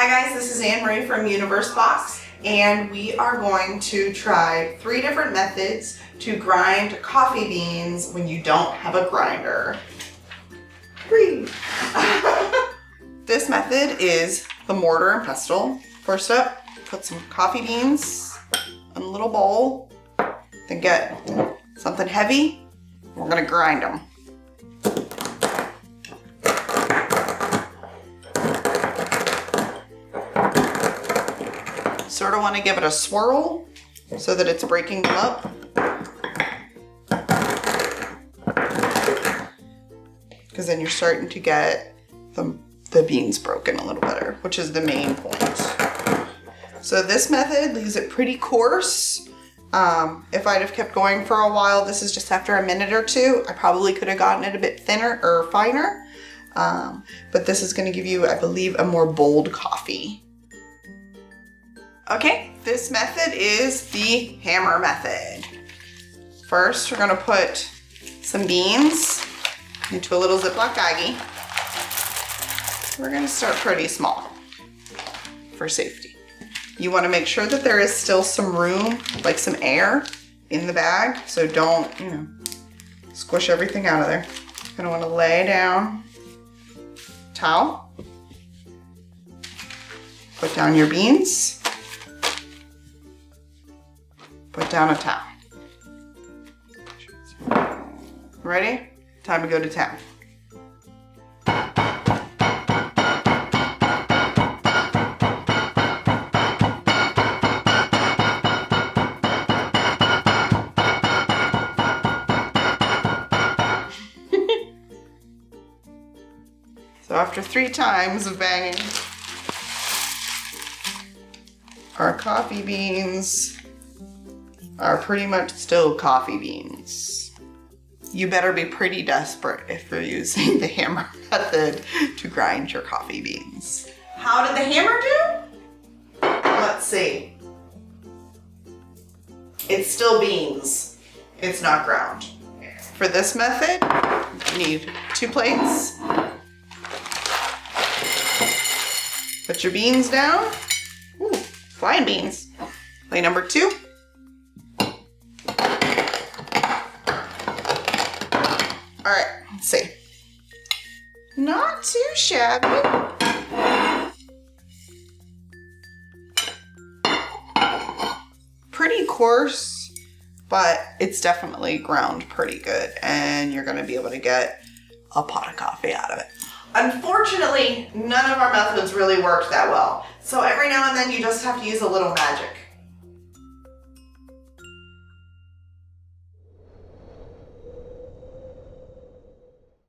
Hi guys, this is Anne Marie from Universe Box, and we are going to try 3 different methods to grind coffee beans when you don't have a grinder. 3. This method is the mortar and pestle. First up, put some coffee beans in a little bowl, then get something heavy. We're gonna grind them. Sort of want to give it a swirl so that it's breaking them up. Because then you're starting to get the beans broken a little better, which is the main point. So this method leaves it pretty coarse. If I'd have kept going for a while, this is just after a minute or 2, I probably could have gotten it a bit thinner or finer. But this is going to give you, I believe, a more bold coffee. Okay, this method is the hammer method. First, we're gonna put some beans into a little Ziploc baggie. We're gonna start pretty small for safety. You wanna make sure that there is still some room, like some air in the bag, so don't, squish everything out of there. You're gonna wanna lay down a towel, put down your beans, put down a towel. Ready? Time to go to town. So after 3 times of banging, our coffee beans are pretty much still coffee beans. You better be pretty desperate if you're using the hammer method to grind your coffee beans. How did the hammer do? Let's see. It's still beans. It's not ground. For this method, you need 2 plates. Put your beans down. Ooh, flying beans. Plate number 2. All right, let's see. Not too shabby. Pretty coarse, but it's definitely ground pretty good, and you're gonna be able to get a pot of coffee out of it. Unfortunately, none of our methods really worked that well. So every now and then you just have to use a little magic.